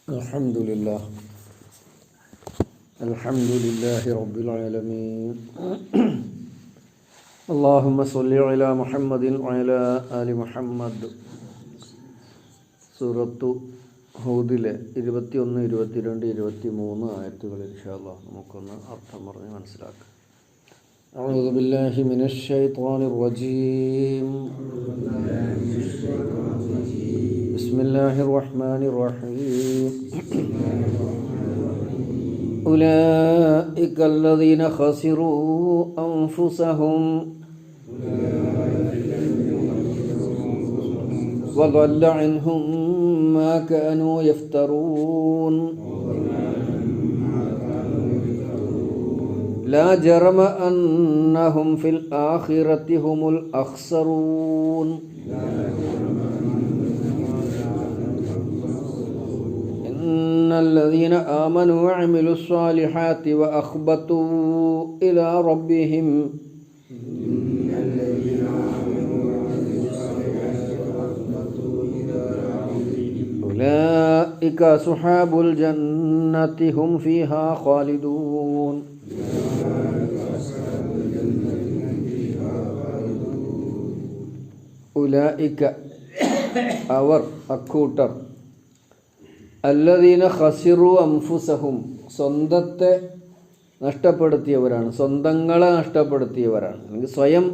Alhamdulillah. Alhamdulillahi Rabbil Alameen. Allahumma salli ala Muhammadin wa ala ali Muhammad. സൂറത്തു ഹൂദിലെ 21, 22, 23 ആയത്തുകൾ ഇൻഷാഅല്ലാഹ് നമുക്കൊന്ന് അർത്ഥം പറഞ്ഞ് മനസ്സിലാക്കാം. അഊദു ബില്ലാഹി മിനശ് ശൈത്വാനിർ റജീം. ബിസ്മില്ലാഹിർ റഹ്മാനിർ റഹീം. ഉലൈക അല്ലദീന ഖസിറൂ അൻഫുസഹും وضل عنهم ما كانوا يفترون لا جرم أنهم في الآخرة هم الأخسرون إن الذين آمنوا وعملوا الصالحات وأخبتوا إلى ربهم أولئك أصحاب الجنة هم فيها خالدون أولئك അവർ അക്കൂട്ടർ അല്ലദീന ഖസിറു അൻഫുസഹും സ്വന്തത്തെ നഷ്ടപ്പെടുത്തിയവരാണ്, സ്വന്തങ്ങളെ നഷ്ടപ്പെടുത്തിയവരാണ്, അല്ലെങ്കിൽ സ്വയം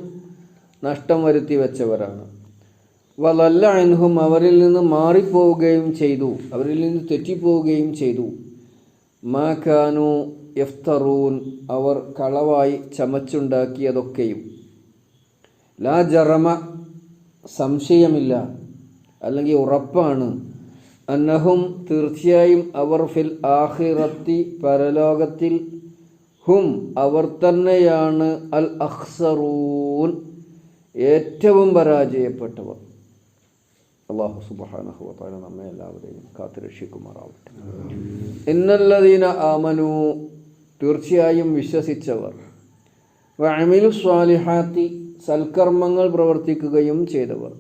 നഷ്ടം വരുത്തി വെച്ചവരാണ്. വലല്ല അൻഹും അവരിൽ നിന്ന് മാറിപ്പോവുകയും ചെയ്തു, അവരിൽ നിന്ന് തെറ്റിപ്പോവുകയും ചെയ്തു. മാ കാനു യഫ്തറൂൻ അവർ കളവായി ചമച്ചുണ്ടാക്കിയതൊക്കെയും. ലാ ജറമ സംശയമില്ല, അല്ലെങ്കിൽ ഉറപ്പാണ്. അന്നഹും തീർച്ചയായും അവർ ഫിൽ ആഖിറത്തി പരലോകത്തിൽ ഹും അവർ തന്നെയാണ് അൽ അഖ്സറൂൻ ഏറ്റവും പരാജയപ്പെട്ടവർ. അല്ലാഹു സുബ്ഹാനഹു വ തആല നമ്മെ എല്ലാവരെയും കാത്തുരക്ഷിക്കുമാറാവട്ടെ. ഇന്നല്ലദീന ആമനു തീർച്ചയായും വിശ്വസിച്ചവർ, വഅമിലു സ്വാലിഹാത്തി സൽക്കർമ്മങ്ങൾ പ്രവർത്തിക്കുകയും ചെയ്തവർ,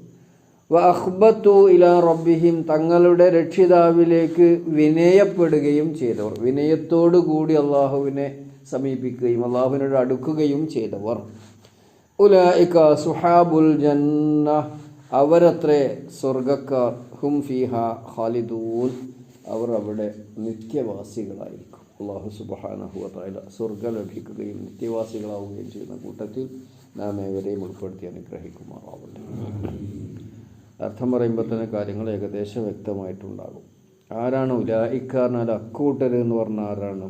വഅഖ്ബതു ഇലാ റബ്ബിഹിം തങ്ങളുടെ രക്ഷിതാവിലേക്ക് വിനയപ്പെടുകയും ചെയ്തവർ, വിനയത്തോടു കൂടി അല്ലാഹുവിനെ സമീപിക്കുകയും അല്ലാഹുവിനോട് അടുക്കുകയും ചെയ്തവർ. ഉലൈക സുഹാബുൽ ജന്ന അവരത്രേ സ്വർഗക്കാർ. ഹും ഫീഹാ ഖാലിദൂൻ അവർ അവിടെ നിത്യവാസികളായിരിക്കും. അല്ലാഹു സുബ്ഹാനഹു വ തആല സ്വർഗ്ഗം ലഭിക്കുകയും നിത്യവാസികളാവുകയും ചെയ്യുന്ന കൂട്ടത്തിൽ നാം ഏവരെയും ഉൾപ്പെടുത്തി അനുഗ്രഹിക്കുമാറാവട്ടെ. അർത്ഥം പറയുമ്പോൾ തന്നെ കാര്യങ്ങൾ ഏകദേശം വ്യക്തമായിട്ടുണ്ടാകും. ആരാണ് ഉലൈക എന്നാൽ അക്കൂട്ടർ എന്ന് പറഞ്ഞാൽ ആരാണ്?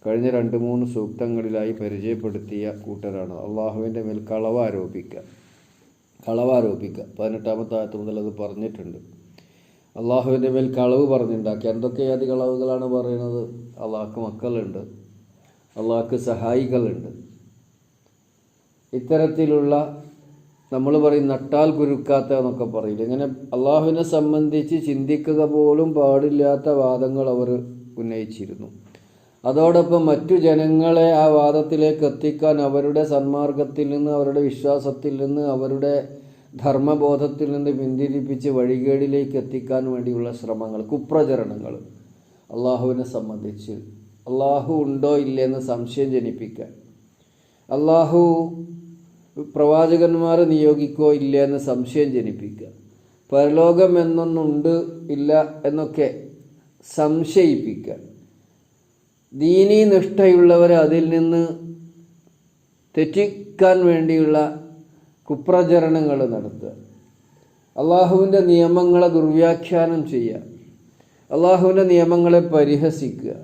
കഴിഞ്ഞ 2-3 സൂക്തങ്ങളിലായി പരിചയപ്പെടുത്തിയ കൂട്ടരാണ്. അള്ളാഹുവിൻ്റെ മേൽ കളവാരോപിക്കുക. 18-ാമത്തെ ആയത്ത് മുതൽ അത് പറഞ്ഞിട്ടുണ്ട്. അള്ളാഹുവിൻ്റെ മേൽ കളവ് പറഞ്ഞുണ്ടാക്കി. എന്തൊക്കെ ആദ്യ കളവുകളാണ് പറയുന്നത്? അള്ളാഹ്ക്ക് മക്കളുണ്ട്, അള്ളാഹ്ക്ക് സഹായികളുണ്ട്. ഇത്തരത്തിലുള്ള നമ്മൾ പറയും നട്ടാൽ കുരുക്കാത്ത എന്നൊക്കെ പറയില്ല. ഇങ്ങനെ അള്ളാഹുവിനെ സംബന്ധിച്ച് ചിന്തിക്കുക പോലും പാടില്ലാത്ത വാദങ്ങൾ അവർ ഉന്നയിച്ചിരുന്നു. അതോടൊപ്പം മറ്റു ജനങ്ങളെ ആ വാദത്തിലേക്ക് എത്തിക്കാൻ അവരുടെ സന്മാർഗത്തിൽ നിന്ന്, അവരുടെ വിശ്വാസത്തിൽ നിന്ന്, അവരുടെ ധർമ്മബോധത്തിൽ നിന്ന് പിന്തിരിപ്പിച്ച് വഴികേടിലേക്ക് എത്തിക്കാൻ വേണ്ടിയുള്ള ശ്രമങ്ങൾ, കുപ്രചരണങ്ങൾ, അള്ളാഹുവിനെ സംബന്ധിച്ച് അള്ളാഹു ഉണ്ടോ ഇല്ലെന്ന് സംശയം ജനിപ്പിക്കാൻ, അള്ളാഹു പ്രവാചകന്മാരെ നിയോഗിക്കോ ഇല്ല എന്ന് സംശയം ജനിപ്പിക്കുക, പരലോകം എന്നൊന്നുണ്ട് ഇല്ല എന്നൊക്കെ സംശയിപ്പിക്കുക, ദീനീ നിഷ്ഠയുള്ളവരെ അതിൽ നിന്ന് തെറ്റിക്കാൻ വേണ്ടിയുള്ള കുപ്രചരണങ്ങൾ നടത്തുക, അള്ളാഹുവിൻ്റെ നിയമങ്ങളെ ദുർവ്യാഖ്യാനം ചെയ്യുക, അള്ളാഹുവിൻ്റെ നിയമങ്ങളെ പരിഹസിക്കുക.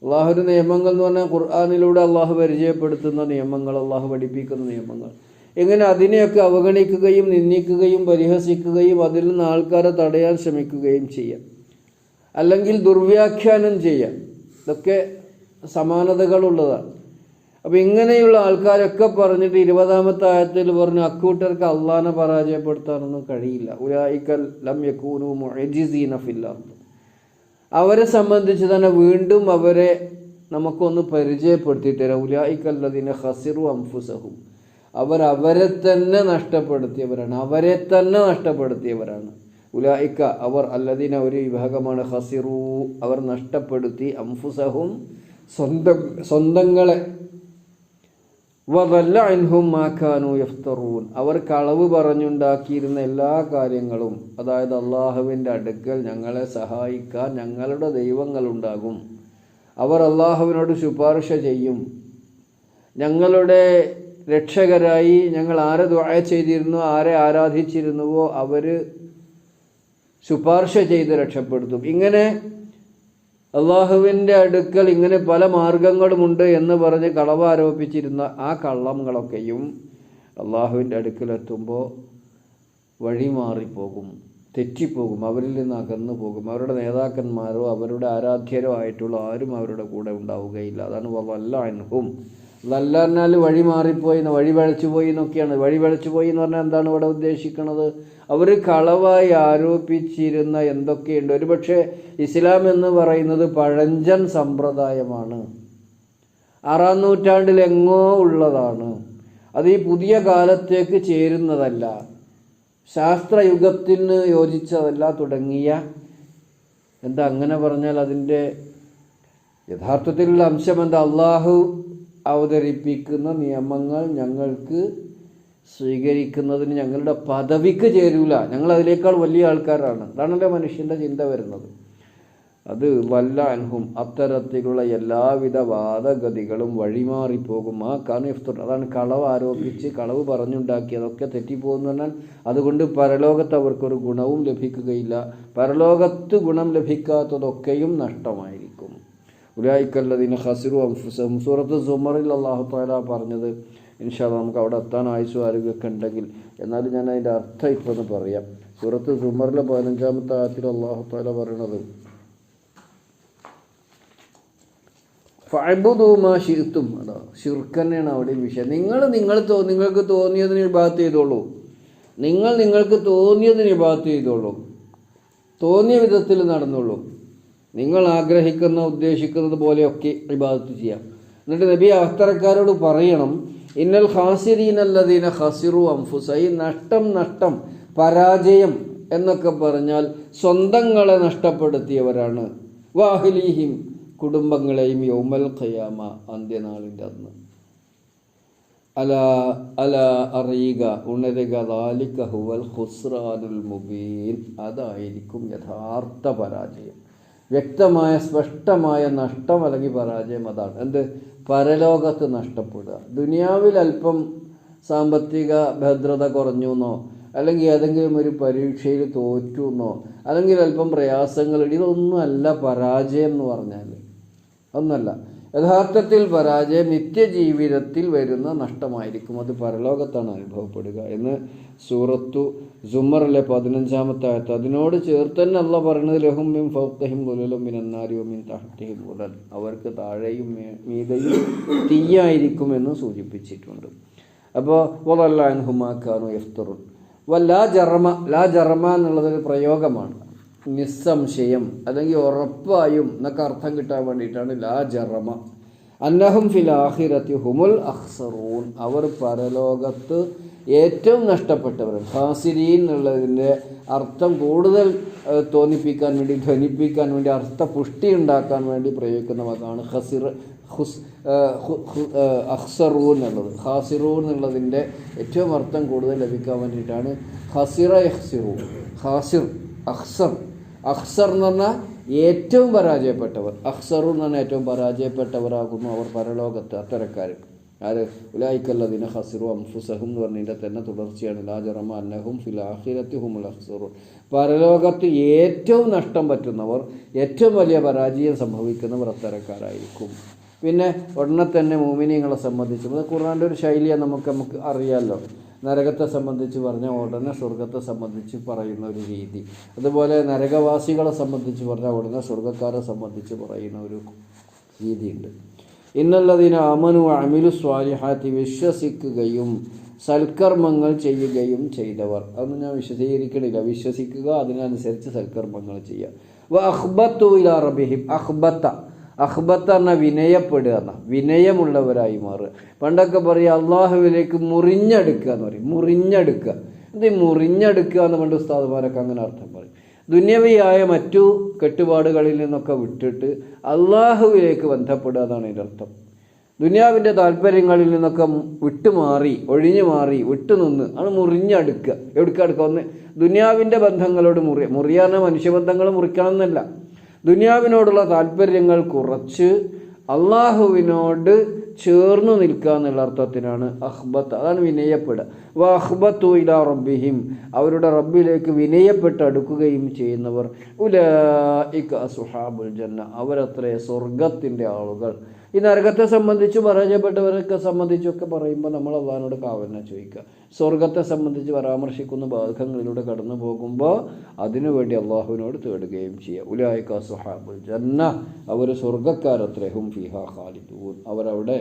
അള്ളാഹുവിൻ്റെ നിയമങ്ങൾ എന്ന് പറഞ്ഞാൽ ഖുർആനിലൂടെ അള്ളാഹു പരിചയപ്പെടുത്തുന്ന നിയമങ്ങൾ, അള്ളാഹു പഠിപ്പിക്കുന്ന നിയമങ്ങൾ. എങ്ങനെ അതിനെയൊക്കെ അവഗണിക്കുകയും നിന്ദിക്കുകയും പരിഹസിക്കുകയും അതിൽ നിന്ന് ആൾക്കാരെ തടയാൻ ശ്രമിക്കുകയും ചെയ്യാം, അല്ലെങ്കിൽ ദുർവ്യാഖ്യാനം ചെയ്യാം. ഇതൊക്കെ സമാനതകളുള്ളതാണ്. അപ്പം ഇങ്ങനെയുള്ള ആൾക്കാരൊക്കെ പറഞ്ഞിട്ട് 20-ാമത്തെ ആയത്തിൽ പറഞ്ഞു അക്കൂട്ടർക്ക് അള്ളാഹിനെ പരാജയപ്പെടുത്താനൊന്നും കഴിയില്ല. ഉലൈക ലം യകൂനു മുഅ്ജിസീന ഫിൽ അർദ് അവരെ സംബന്ധിച്ച് തന്നെ വീണ്ടും അവരെ നമുക്കൊന്ന് പരിചയപ്പെടുത്തിയിട്ട് തരാം. ഉലൈക അല്ലദീന ഖസിറു അൻഫുസഹും അവരെ തന്നെ നഷ്ടപ്പെടുത്തിയവരാണ്, ഉലായിക്ക അവർ അല്ലദീന ഒരു വിഭാഗമാണ് ഖസിറൂ അവർ നഷ്ടപ്പെടുത്തി അംഫുസഹും സ്വന്തങ്ങളെ വദല്ല അൻഹും മാ കാനൂ യഫ്തറൂൻ അവർ കളവ് പറഞ്ഞുണ്ടാക്കിയിരുന്ന എല്ലാ കാര്യങ്ങളും, അതായത് അള്ളാഹുവിൻ്റെ അടുക്കൽ ഞങ്ങളെ സഹായിക്കാൻ ഞങ്ങളുടെ ദൈവങ്ങളുണ്ടാകും, അവർ അള്ളാഹുവിനോട് ശുപാർശ ചെയ്യും, ഞങ്ങളുടെ രക്ഷകരായി ഞങ്ങൾ ആരെ ദുആ ചെയ്തിരുന്നു ആരെ ആരാധിച്ചിരുന്നുവോ അവർ ശുപാർശ ചെയ്ത് രക്ഷപ്പെടുത്തും. ഇങ്ങനെ അള്ളാഹുവിൻ്റെ അടുക്കൽ ഇങ്ങനെ പല മാർഗങ്ങളുമുണ്ട് എന്ന് പറഞ്ഞ് കളവ് ആരോപിച്ചിരുന്ന ആ കള്ളങ്ങളൊക്കെയും അള്ളാഹുവിൻ്റെ അടുക്കലെത്തുമ്പോൾ വഴിമാറിപ്പോകും, തെറ്റിപ്പോകും, അവരിൽ നിന്ന് അകന്നു പോകും. അവരുടെ നേതാക്കന്മാരോ അവരുടെ ആരാധ്യരോ ആയിട്ടുള്ള ആരും അവരുടെ കൂടെ ഉണ്ടാവുകയില്ല. അതാണ് വല്ല അൻഹും. ലല്ല പറഞ്ഞാൽ വഴി മാറിപ്പോയി, വഴി വഴച്ചു പോയി എന്നൊക്കെയാണ്. വഴി വഴച്ചു പോയി എന്ന് പറഞ്ഞാൽ എന്താണ് ഇവിടെ ഉദ്ദേശിക്കുന്നത്? അവർ കളവായി ആരോപിച്ചിരുന്ന എന്തൊക്കെയുണ്ട്. ഒരുപക്ഷെ ഇസ്ലാം എന്ന് പറയുന്നത് പഴഞ്ചൻ സമ്പ്രദായമാണ്, 6-ാം നൂറ്റാണ്ടിൽ എങ്ങോ ഉള്ളതാണ്. അത് ഈ പുതിയ കാലത്തേക്ക് ചേരുന്നതല്ല, ശാസ്ത്രയുഗത്തിന് യോജിച്ചതല്ല തുടങ്ങിയ എന്താ അങ്ങനെ പറഞ്ഞാൽ അതിൻ്റെ യഥാർത്ഥത്തിലുള്ള അംശം എന്താ? അള്ളാഹു അവതരിപ്പിക്കുന്ന നിയമങ്ങൾ ഞങ്ങൾക്ക് സ്വീകരിക്കുന്നതിന് ഞങ്ങളുടെ പദവിക്ക് ചേരൂല, ഞങ്ങൾ അതിനേക്കാൾ വലിയ ആൾക്കാരാണ്. അതാണല്ലോ മനുഷ്യൻ്റെ ചിന്ത വരുന്നത്. അത് വല്ല അൻഹും അത്തരത്തിലുള്ള എല്ലാവിധ വാദഗതികളും വഴിമാറിപ്പോകും. ആ കാനിഫ്തുർ അതാണ് കളവ് ആരോപിച്ച് കളവ് പറഞ്ഞുണ്ടാക്കി അതൊക്കെ തെറ്റിപ്പോകുന്നു പറഞ്ഞാൽ അതുകൊണ്ട് പരലോകത്ത് അവർക്കൊരു ഗുണവും ലഭിക്കുകയില്ല. പരലോകത്ത് ഗുണം ലഭിക്കാത്തതൊക്കെയും നഷ്ടമായിരിക്കും. ഉലായിക്കല്ലദീന ഖസിറു അൻഫുസഹും. സൂറത്ത് സുമറിൽ അല്ലാഹു തആല പറഞ്ഞത് ഇൻഷാ അല്ലാഹ് നമുക്ക് അവിടെ എത്താൻ ആയുസ്സും ആരോഗ്യമൊക്കെ ഉണ്ടെങ്കിൽ, എന്നാലും ഞാൻ അതിൻ്റെ അർത്ഥം ഇപ്പോൾ ഒന്ന് പറയാം. സൂറത്ത് സുമറിലെ 15-ാമത്തെ ആയത്തിൽ അല്ലാഹു തആല പറയണത് ഫഅബ്ദു മാ ശിഅ്തും. അതാ ശിർക്ക് തന്നെയാണ് അവിടെ വിഷയം. നിങ്ങൾക്ക് തോന്നിയതിന് ഇബാദത്ത് ചെയ്തോളൂ, നിങ്ങൾക്ക് തോന്നിയതിന് ഇബാദത്ത് ചെയ്തോളൂ, തോന്നിയ വിധത്തിൽ നടന്നോളൂ, നിങ്ങൾ ആഗ്രഹിക്കുന്ന ഉദ്ദേശിക്കുന്നത് പോലെയൊക്കെ ഇബാദത്ത് ചെയ്യാം. എന്നിട്ട് നബി അത്തരക്കാരോട് പറയണം, ഇന്നൽ ഖാസിരീനല്ലദീന ഖസിറു അൻഫുസഹും. നഷ്ടം പരാജയം എന്നൊക്കെ പറഞ്ഞാൽ സ്വന്തങ്ങളെ നഷ്ടപ്പെടുത്തിയവരാണ്. വാഹ്ലീഹിം കുടുംബങ്ങളെയും യൗമൽ ഖിയാമ അന്ത്യനാളിൻ്റെ അന്ന്. അല അറിയുക, ഉണരുക, ദാലിക ഹുവൽ ഖുസ്റാനുൽ മുബീൻ. അതായിരിക്കും യഥാർത്ഥ പരാജയം, വ്യക്തമായ സ്പഷ്ടമായ നഷ്ടം അല്ലെങ്കിൽ പരാജയം. അതാണ് എന്ത്? പരലോകത്ത് നഷ്ടപ്പെടുക. ദുനിയാവിൽ അല്പം സാമ്പത്തിക ഭദ്രത കുറഞ്ഞു എന്നോ അല്ലെങ്കിൽ ഏതെങ്കിലും ഒരു പരീക്ഷയിൽ തോറ്റു എന്നോ അല്ലെങ്കിൽ അല്പം പ്രയാസങ്ങൾ, ഇതൊന്നും അല്ല പരാജയം എന്ന് പറഞ്ഞാൽ. ഒന്നല്ല. യഥാർത്ഥത്തിൽ പരാജയം നിത്യജീവിതത്തിൽ വരുന്ന നഷ്ടമായിരിക്കും. അത് പരലോകത്താണ് അനുഭവപ്പെടുക എന്ന് സൂറത്തു സുമറിലെ 15-ാമത്തെ ആയത്ത്. അതിനോട് ചേർത്ത് തന്നെ അല്ലാഹ് പറയുന്നത് ലഹും മിൻ ഫൗഖിഹിം ദുലലും മിനൻ നാരി വമിൻ തഹ്തിഹിം ദുലൽ. അവർക്ക് താഴെയും മീതെയും തീയായിരിക്കും എന്ന് സൂചിപ്പിച്ചിട്ടുണ്ട്. അപ്പോൾ വദല്ല അൻഹും മാ കാനൂ യഫ്തറൂൻ. ലാ ജറമ എന്നുള്ളതൊരു പ്രയോഗമാണ്. നിസ്സംശയം അല്ലെങ്കിൽ ഉറപ്പായും എന്നൊക്കെ അർത്ഥം കിട്ടാൻ വേണ്ടിയിട്ടാണ് ലാ ജറമ. അന്നഹും ഫിൽ ആഖിറതി ഹുമുൽ അഖ്സറൂൻ. അവർ പരലോകത്ത് ഏറ്റവും നഷ്ടപ്പെട്ടവരാണ്. ഖാസിരീൻ എന്നുള്ളതിൻ്റെ അർത്ഥം കൂടുതൽ തോന്നിപ്പിക്കാൻ വേണ്ടി, ധ്വനിപ്പിക്കാൻ വേണ്ടി, അർത്ഥപുഷ്ടി ഉണ്ടാക്കാൻ വേണ്ടി പ്രയോഗിക്കുന്ന വാക്കാണ് അഖ്സറൂൻ എന്നുള്ളത്. ഖാസിറൂൻ എന്നുള്ളതിൻ്റെ ഏറ്റവും അർത്ഥം കൂടുതൽ ലഭിക്കാൻ വേണ്ടിയിട്ടാണ് ഖസിറ യഖ്സിറു. ഖാസിർ, അഖ്സർ എന്ന് പറഞ്ഞാൽ ഏറ്റവും പരാജയപ്പെട്ടവർ. അഖ്സറു എന്ന് പറഞ്ഞാൽ ഏറ്റവും പരാജയപ്പെട്ടവരാകുന്നു അവർ പരലോകത്ത്. അത്തരക്കാർ ആര്? ഉലൈക്കല്ലദീന ഖസിറു അൻഫുസഹും എന്ന് പറഞ്ഞതിൻ്റെ തന്നെ തുടർച്ചയാണ് ലാ ജറമ അന്നഹും ഫിൽ ആഖിറതി ഹുമുൽ അഖ്സറൂൻ. പരലോകത്ത് ഏറ്റവും നഷ്ടം പറ്റുന്നവർ, ഏറ്റവും വലിയ പരാജയം സംഭവിക്കുന്നവർ അത്തരക്കാരായിരിക്കും. പിന്നെ ഉടനെ തന്നെ മുഅ്മിനീങ്ങളെ സംബന്ധിച്ച് അത് ഖുർആൻ്റെ ഒരു ശൈലിയാണ്, നമുക്ക് അറിയാമല്ലോ. നരകത്തെ സംബന്ധിച്ച് പറഞ്ഞാൽ ഉടനെ സ്വർഗത്തെ സംബന്ധിച്ച് പറയുന്ന ഒരു രീതി. അതുപോലെ നരകവാസികളെ സംബന്ധിച്ച് പറഞ്ഞാൽ ഉടനെ സ്വർഗക്കാരെ സംബന്ധിച്ച് പറയുന്ന ഒരു രീതിയുണ്ട്. ഇന്നല്ലദീന ആമനു അമിലു സ്വാലിഹാത്തി, വിശ്വസിക്കുകയും സൽക്കർമ്മങ്ങൾ ചെയ്യുകയും ചെയ്തവർ. അതൊന്നും ഞാൻ വിശദീകരിക്കണില്ല. വിശ്വസിക്കുക, അതിനനുസരിച്ച് സൽക്കർമ്മങ്ങൾ ചെയ്യുക. അഖ്ബത്തു ഇലാ റബ്ബിഹിം. അഖ്ബത്ത് പറഞ്ഞാൽ വിനയപ്പെടുക എന്ന, വിനയമുള്ളവരായി മാറുക. പണ്ടൊക്കെ പറയുക അള്ളാഹുവിലേക്ക് മുറിഞ്ഞെടുക്കുക എന്ന് പറയും. മുറിഞ്ഞെടുക്കുക. എന്ത് മുറിഞ്ഞെടുക്കുക എന്ന് പണ്ട് ഉസ്താദുമാരൊക്കെ അങ്ങനെ അർത്ഥം പറയും. ദുന്യവിയായ മറ്റു കെട്ടുപാടുകളിൽ നിന്നൊക്കെ വിട്ടിട്ട് അള്ളാഹുവിലേക്ക് ബന്ധപ്പെടുക എന്നാണ് ഇതിൻ്റെ അർത്ഥം. ദുനിയാവിൻ്റെ താല്പര്യങ്ങളിൽ നിന്നൊക്കെ വിട്ടുമാറി, ഒഴിഞ്ഞു മാറി, വിട്ടുനിന്ന് ആണ് മുറിഞ്ഞടുക്കുക. എവിടേക്കടുക്കുക? ഒന്ന് ദുനിയാവിൻ്റെ ബന്ധങ്ങളോട് മുറിയാന മനുഷ്യബന്ധങ്ങൾ മുറിക്കണം എന്നല്ല, ദുനിയാവിനോടുള്ള താല്പര്യങ്ങൾ കുറച്ച് അള്ളാഹുവിനോട് ചേർന്ന് നിൽക്കുക എന്നുള്ള അർത്ഥത്തിനാണ് അഹ്ബത്ത്. അതാണ് വിനയപ്പെടുക. വ അഹ്ബത്തു ഇലാ റബ്ബിഹിം, അവരുടെ റബ്ബിലേക്ക് വിനയപ്പെട്ട് അടുക്കുകയും ചെയ്യുന്നവർ. ഉലൈക അസ്ഹാബുൽ ജന്ന, അവരത്രേ സ്വർഗത്തിൻ്റെ ആളുകൾ. ഈ നരകത്തെ സംബന്ധിച്ച് പരാജയപ്പെട്ടവരൊക്കെ സംബന്ധിച്ചൊക്കെ പറയുമ്പോൾ നമ്മൾ അള്ളാഹിനോട് കാവലിനെ ചോദിക്കുക. സ്വർഗത്തെ സംബന്ധിച്ച് പരാമർശിക്കുന്ന ഭാഗങ്ങളിലൂടെ കടന്നു പോകുമ്പോൾ അതിനുവേണ്ടി അള്ളാഹുവിനോട് തേടുകയും ചെയ്യുക. ഉലൈക അസ്ഹാബുൽ ജന്ന, അവർ സ്വർഗക്കാരത്രേ. ഹും ഫിഹാ ഖാലിദൂൻ, അവരവിടെ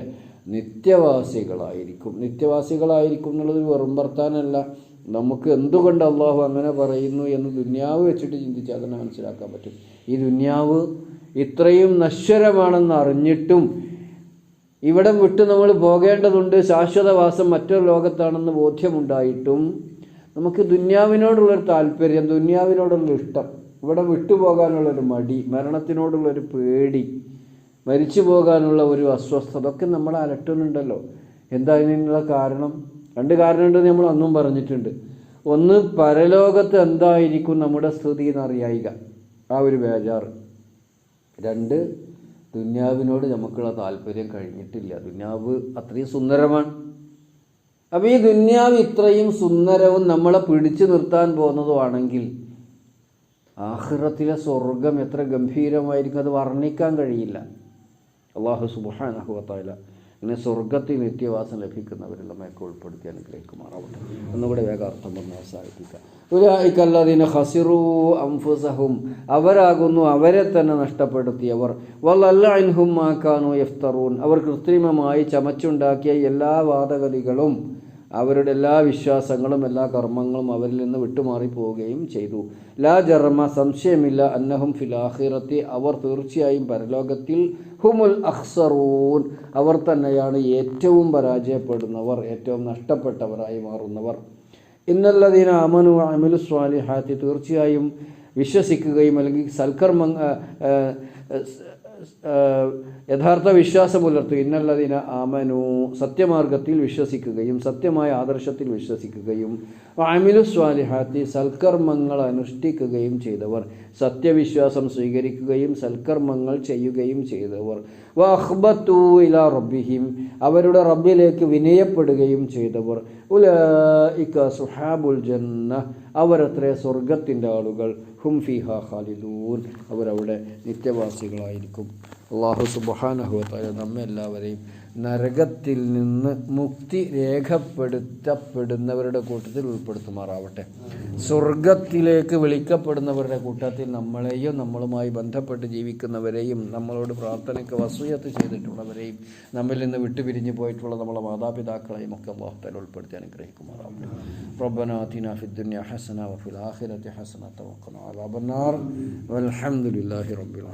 നിത്യവാസികളായിരിക്കും. നിത്യവാസികളായിരിക്കും എന്നുള്ളത് വെറും വർത്താനല്ല. നമുക്ക് എന്തുകൊണ്ട് അള്ളാഹു അങ്ങനെ പറയുന്നു എന്ന് ദുന്യാവ് വെച്ചിട്ട് ചിന്തിച്ചാൽ തന്നെ മനസ്സിലാക്കാൻ പറ്റും. ഈ ദുന്യാവ് ഇത്രയും നശ്വരമാണെന്ന് അറിഞ്ഞിട്ടും ഇവിടെ വിട്ട് നമ്മൾ പോകേണ്ടതുണ്ട്, ശാശ്വതവാസം മറ്റൊരു ലോകത്താണെന്ന് ബോധ്യമുണ്ടായിട്ടും നമുക്ക് ദുന്യാവിനോടുള്ളൊരു താല്പര്യം, ദുന്യാവിനോടുള്ള ഇഷ്ടം, ഇവിടെ വിട്ടുപോകാനുള്ളൊരു മടി, മരണത്തിനോടുള്ളൊരു പേടി, മരിച്ചു പോകാനുള്ള ഒരു അസ്വസ്ഥത ഒക്കെ നമ്മളെ അലട്ടുന്നുണ്ടല്ലോ. എന്താ ഇതിനുള്ള കാരണം? 2 കാരണമുണ്ടെന്ന് നമ്മൾ അന്നും പറഞ്ഞിട്ടുണ്ട്. ഒന്ന്, പരലോകത്ത് എന്തായിരിക്കും നമ്മുടെ സ്ഥിതി എന്നറിയായിക, ആ ഒരു ബേജാറ്. 2, ദുന്യാവിനോട് നമുക്കുള്ള താല്പര്യം കഴിഞ്ഞിട്ടില്ല. ദുന്യാവ് അത്രയും സുന്ദരമാണ്. അപ്പോൾ ഈ ദുന്യാവ് ഇത്രയും സുന്ദരവും നമ്മളെ പിടിച്ചു നിർത്താൻ പോകുന്നതുമാണെങ്കിൽ ആഖിറത്തിലെ സ്വർഗം എത്ര ഗംഭീരമായിരിക്കും, അത് വർണ്ണിക്കാൻ കഴിയില്ല. അല്ലാഹു സുബ്ഹാനഹു വ തആല ഇങ്ങനെ സ്വർഗത്തിൽ നിത്യവാസം ലഭിക്കുന്നവരെല്ലാം നമ്മൾക്ക് ഉൾപ്പെടുത്തി അനുഗ്രഹിക്കുമാറാവട്ടെ. ഒന്നുകൂടെ വേഗം അർത്ഥം പറഞ്ഞ് അവസാനിപ്പിക്കാം. ഉലൈക അല്ലദീന ഖസിറൂ അൻഫുസഹും, അവരാകുന്നു അവരെ തന്നെ നഷ്ടപ്പെടുത്തിയവർ. വളല്ല അൻഹും മാ കാനൂ യഫ്തറൂൻ, അവർ കൃത്രിമമായി ചമച്ചുണ്ടാക്കിയ എല്ലാ വാദഗതികളും, അവരുടെ എല്ലാ വിശ്വാസങ്ങളും എല്ലാ കർമ്മങ്ങളും അവരിൽ നിന്ന് വിട്ടുമാറി പോവുകയും ചെയ്തു. ലാ ജർമ, സംശയമില്ല, അന്നഹും ഫിൽ ആഖിറത്തി, അവർ തീർച്ചയായും പരലോകത്തിൽ ഹുമുൽ അഖ്സറൂൻ, അവർ തന്നെയാണ് ഏറ്റവും പരാജയപ്പെടുന്നവർ, ഏറ്റവും നഷ്ടപ്പെട്ടവരായി മാറുന്നവർ. ഇന്നല്ലദീന ആമനു വ അമിലു സ്വാലിഹാത്തി, തീർച്ചയായും വിശ്വസിക്കുകയും അല്ലെങ്കിൽ യഥാർത്ഥ വിശ്വാസം പുലർത്തുക. ഇന്നല്ലദീന ആമനു, സത്യമാർഗത്തിൽ വിശ്വസിക്കുകയും സത്യമായ ആദർശത്തിൽ വിശ്വസിക്കുകയും അമിലു സ്വാലിഹാത്തി, സൽക്കർമ്മങ്ങൾ അനുഷ്ഠിക്കുകയും ചെയ്തവർ, സത്യവിശ്വാസം സ്വീകരിക്കുകയും സൽക്കർമ്മങ്ങൾ ചെയ്യുകയും ചെയ്തവർ. വ അഖ്ബത്തു ഇലാ റബ്ബിഹിം, അവരുടെ റബ്ബിലേക്ക് വിനയപ്പെടുകയും ചെയ്തവർ. ഉലൈക അസ്ഹാബുൽ ജന്ന, അവരത്രേ സ്വർഗത്തിൻ്റെ ആളുകൾ. ഹും ഫീഹാ ഖാലിദൂൻ, അവരവിടെ നിത്യവാസികളായിരിക്കും. അല്ലാഹു സുബ്ഹാനഹു വ തആല നമ്മെ എല്ലാവരെയും നരകത്തിൽ നിന്ന് മുക്തി രേഖപ്പെടുത്തപ്പെടുന്നവരുടെ കൂട്ടത്തിൽ ഉൾപ്പെടുത്തുമാറാവട്ടെ. സ്വർഗത്തിലേക്ക് വിളിക്കപ്പെടുന്നവരുടെ കൂട്ടത്തിൽ നമ്മളെയും നമ്മളുമായി ബന്ധപ്പെട്ട് ജീവിക്കുന്നവരെയും നമ്മളോട് പ്രാർത്ഥനയ്ക്ക് വസിയത്ത് ചെയ്തിട്ടുള്ളവരെയും നമ്മിൽ നിന്ന് വിട്ടുപിരിഞ്ഞു പോയിട്ടുള്ള നമ്മളെ മാതാപിതാക്കളെയും ഒക്കെ അല്ലാഹു തആല ഉൾപ്പെടുത്തി അനുഗ്രഹിക്കുമാറാവട്ടെ. റബ്ബനാ ആതിനാ ഫിദ്ദുനിയ ഹസന വഫിൽ ആഖിറതി ഹസനത വഖിനാ അദാബന്നാർ. വൽഹംദുലില്ലാഹി റബ്ബിൽ